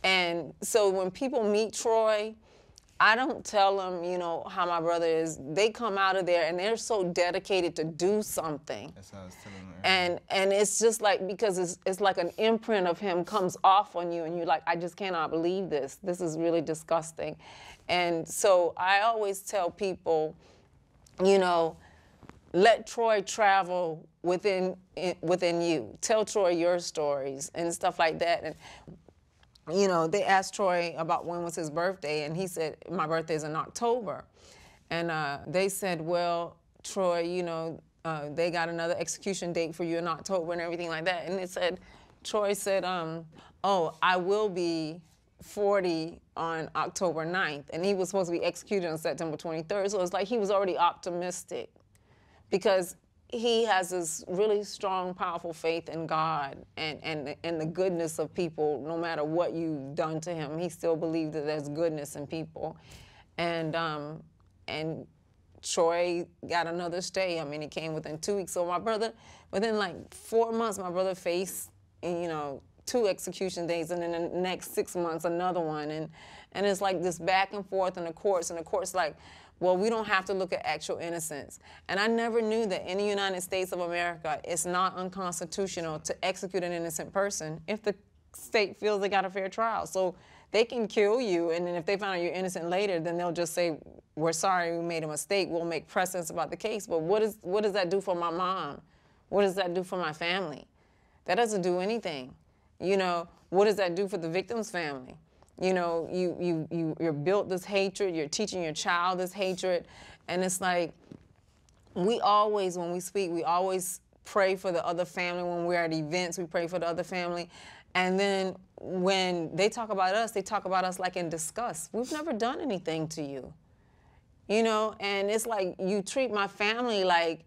And so when people meet Troy, I don't tell them, you know, how my brother is. They come out of there and they're so dedicated to do something. That's how I was telling them. And it's just like, because it's like an imprint of him comes off on you and you're like, I just cannot believe this. This is really disgusting. And so I always tell people, you know, let Troy travel within you. Tell Troy your stories and stuff like that. And you know, they asked Troy about when was his birthday, and he said, my birthday's in October. And they said, well, Troy, you know, they got another execution date for you in October and everything like that. And it said, Troy said, oh, I will be 40 on October 9th. And he was supposed to be executed on September 23rd. So it's like he was already optimistic because he has this really strong, powerful faith in God and the goodness of people. No matter what you've done to him, he still believes that there's goodness in people. And Troy got another stay. I mean, it came within 2 weeks. So my brother, within like 4 months, my brother faced, you know, 2 execution days, and then the next 6 months, another one. And it's like this back and forth in the courts, and the court's like, well, we don't have to look at actual innocence. And I never knew that in the United States of America, it's not unconstitutional to execute an innocent person if the state feels they got a fair trial. So they can kill you, and then if they find out you're innocent later, then they'll just say, we're sorry, we made a mistake, we'll make precedents about the case. But what does that do for my mom? What does that do for my family? That doesn't do anything. You know, what does that do for the victim's family? You know, you're built this hatred, you're teaching your child this hatred, and it's like, we always, when we speak, we always pray for the other family. When we're at events, we pray for the other family. And then when they talk about us, they talk about us like in disgust. We've never done anything to you. You know, and it's like you treat my family like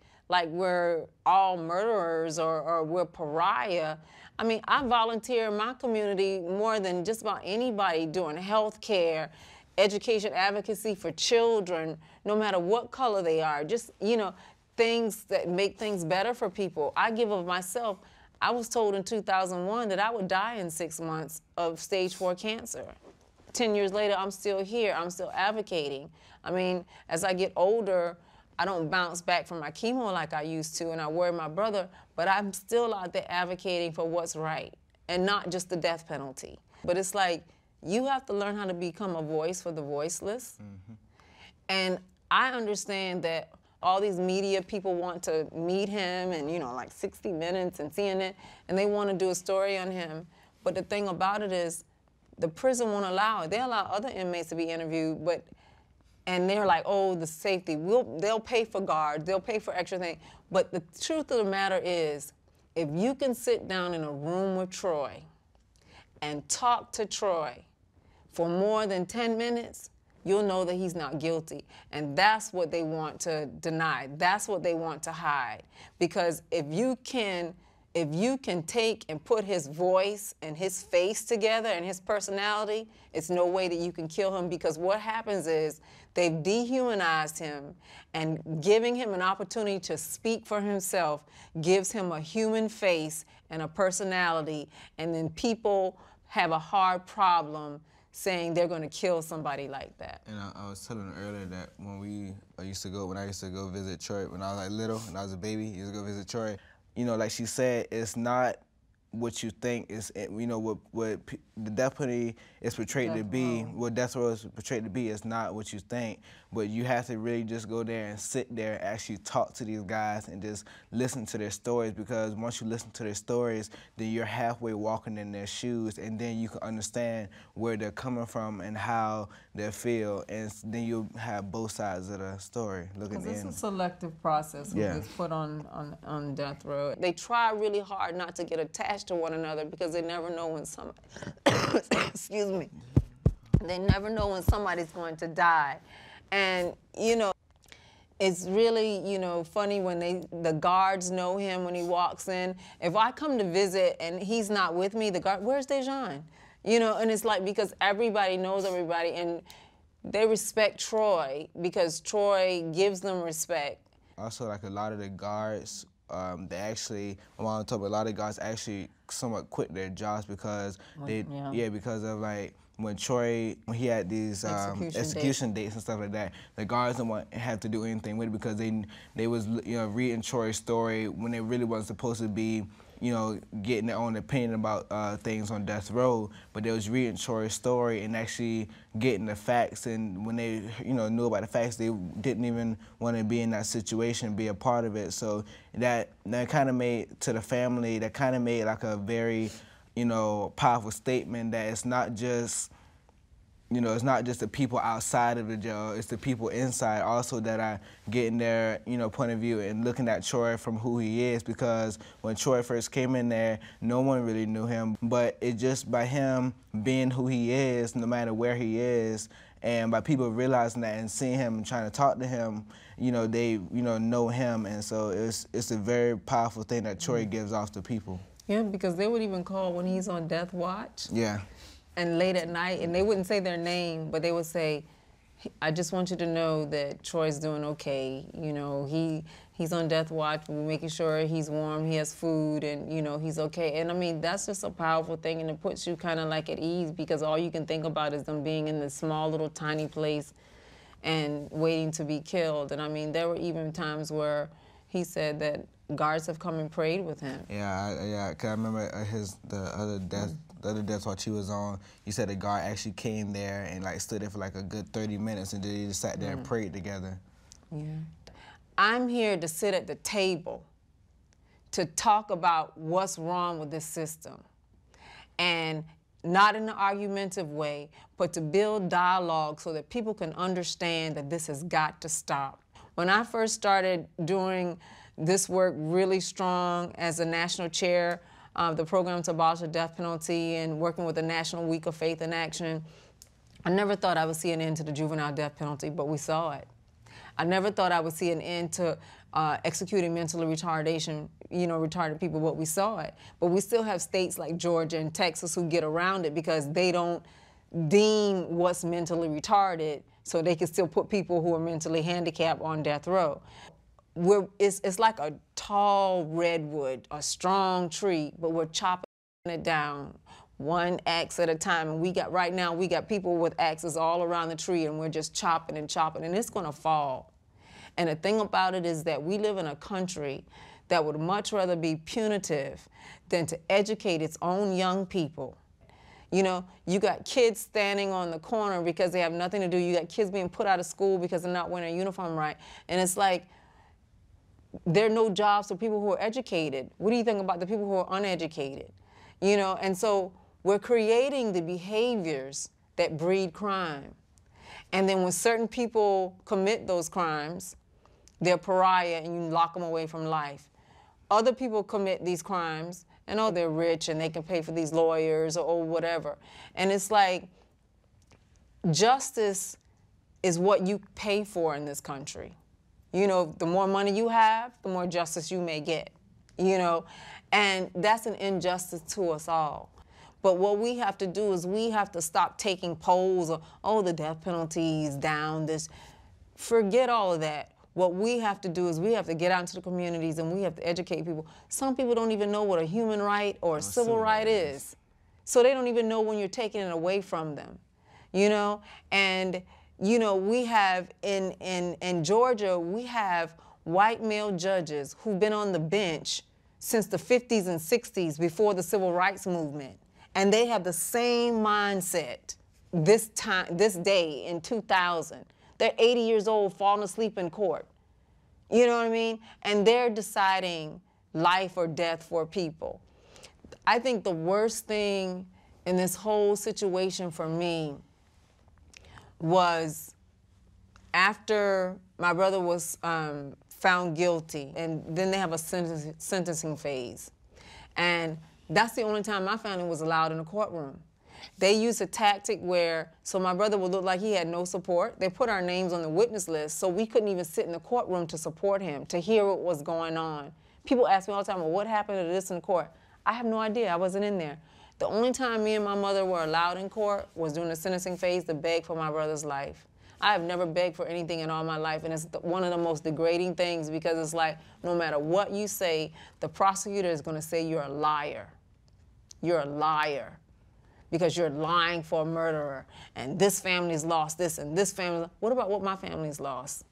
we're all murderers or we're pariah. I mean, I volunteer in my community more than just about anybody doing health care, education advocacy for children, no matter what color they are, just, you know, things that make things better for people. I give of myself. I was told in 2001 that I would die in 6 months of stage 4 cancer. 10 years later, I'm still here. I'm still advocating. I mean, as I get older, I don't bounce back from my chemo like I used to, and I worry my brother, but I'm still out there advocating for what's right, and not just the death penalty. But it's like, you have to learn how to become a voice for the voiceless. Mm-hmm. And I understand that all these media people want to meet him, and, you know, like 60 Minutes and CNN, and they want to do a story on him. But the thing about it is, the prison won't allow it. They allow other inmates to be interviewed, but and they're like, oh, the safety, they'll pay for guards, they'll pay for extra things. But the truth of the matter is, if you can sit down in a room with Troy and talk to Troy for more than 10 minutes, you'll know that he's not guilty. And that's what they want to deny. That's what they want to hide. Because if you can take and put his voice and his face together and his personality, it's no way that you can kill him, because what happens is they've dehumanized him, and giving him an opportunity to speak for himself gives him a human face and a personality, and then people have a hard problem saying they're going to kill somebody like that. And I was telling them earlier that when I used to go visit Troy when I was like little and I was a baby, I used to go visit Troy. You know, like she said, it's not what you think. It's, you know, what the death penalty is portrayed to be, what death row is portrayed to be is not what you think. But you have to really just go there and sit there and actually talk to these guys and just listen to their stories, because once you listen to their stories, then you're halfway walking in their shoes, and then you can understand where they're coming from and how they feel, and then you'll have both sides of the story looking in. Because it's a selective process when it's put on death row. They try really hard not to get attached to one another, because they never know when somebody, excuse me, they never know when somebody's going to die. And, you know, it's really, you know, funny when the guards know him when he walks in. If I come to visit and he's not with me, the guard, where's Dejan? You know, and it's like, because everybody knows everybody, and they respect Troy because Troy gives them respect. Also, like a lot of the guards, they actually, my mom told me a lot of guards actually somewhat quit their jobs because because of like when he had these execution dates and stuff like that, the guards didn't have to do anything with it because they was reading Troy's story when they really wasn't supposed to be getting their own opinion about things on death row, but they was reading Troy's story and actually getting the facts. And when they knew about the facts, they didn't even want to be in that situation, be a part of it. So that kind of made to the family, that kind of made like a very powerful statement that it's not just it's not just the people outside of the jail, it's the people inside also that are getting their, point of view and looking at Troy from who he is, because when Troy first came in there, no one really knew him. But it just by him being who he is, no matter where he is, and by people realizing that and seeing him and trying to talk to him, they, know him. And so it's a very powerful thing that Troy gives off to people. Yeah, because they would even call when he's on death watch. Yeah. And late at night, and they wouldn't say their name, but they would say, I just want you to know that Troy's doing okay. He's on death watch. We're making sure he's warm, he has food, and, he's okay. And, I mean, that's just a powerful thing, and it puts you kind of like at ease because all you can think about is them being in this small little tiny place and waiting to be killed. And, I mean, there were even times where he said that guards have come and prayed with him. Yeah, 'cause I remember the other death watch he was on, he said the guard actually came there and like stood there for like a good 30 minutes and then they just sat there and prayed together. Yeah. I'm here to sit at the table to talk about what's wrong with this system, and not in an argumentative way, but to build dialogue so that people can understand that this has got to stop. When I first started doing this work really strong as a national chair of the program to abolish the death penalty and working with the National Week of Faith in Action, I never thought I would see an end to the juvenile death penalty, but we saw it. I never thought I would see an end to executing mentally retarded people, but we saw it. But we still have states like Georgia and Texas who get around it because they don't deem what's mentally retarded, so they can still put people who are mentally handicapped on death row. It's like a tall redwood, a strong tree, but we're chopping it down one axe at a time. And right now we got people with axes all around the tree, and we're just chopping and chopping, and it's gonna fall. And the thing about it is that we live in a country that would much rather be punitive than to educate its own young people. You got kids standing on the corner because they have nothing to do. You got kids being put out of school because they're not wearing a uniform right. And it's like, there are no jobs for people who are educated. What do you think about the people who are uneducated? And so we're creating the behaviors that breed crime. And then when certain people commit those crimes, they're pariah and you lock them away from life. Other people commit these crimes and they're rich and they can pay for these lawyers or whatever. And it's like, justice is what you pay for in this country. The more money you have, the more justice you may get, and that's an injustice to us all. But what we have to do is we have to stop taking polls of, the death penalty is down, forget all of that. What we have to do is we have to get out into the communities and we have to educate people. Some people don't even know what a human right or a civil right is. So they don't even know when you're taking it away from them, and we have in Georgia, we have white male judges who've been on the bench since the 50s and 60s before the civil rights movement. And they have the same mindset this day in 2000. They're 80 years old, falling asleep in court. You know what I mean? And they're deciding life or death for people. I think the worst thing in this whole situation for me was after my brother was found guilty, and then they have a sentencing phase. And that's the only time my family was allowed in the courtroom. They used a tactic so my brother would look like he had no support. They put our names on the witness list, so we couldn't even sit in the courtroom to support him, to hear what was going on. People ask me all the time, well, what happened to this in court? I have no idea, I wasn't in there. The only time me and my mother were allowed in court was during the sentencing phase to beg for my brother's life. I have never begged for anything in all my life, and it's one of the most degrading things because it's like, no matter what you say, the prosecutor is gonna say you're a liar. you're a liar because you're lying for a murderer, and this family's lost this and this family. What about what my family's lost?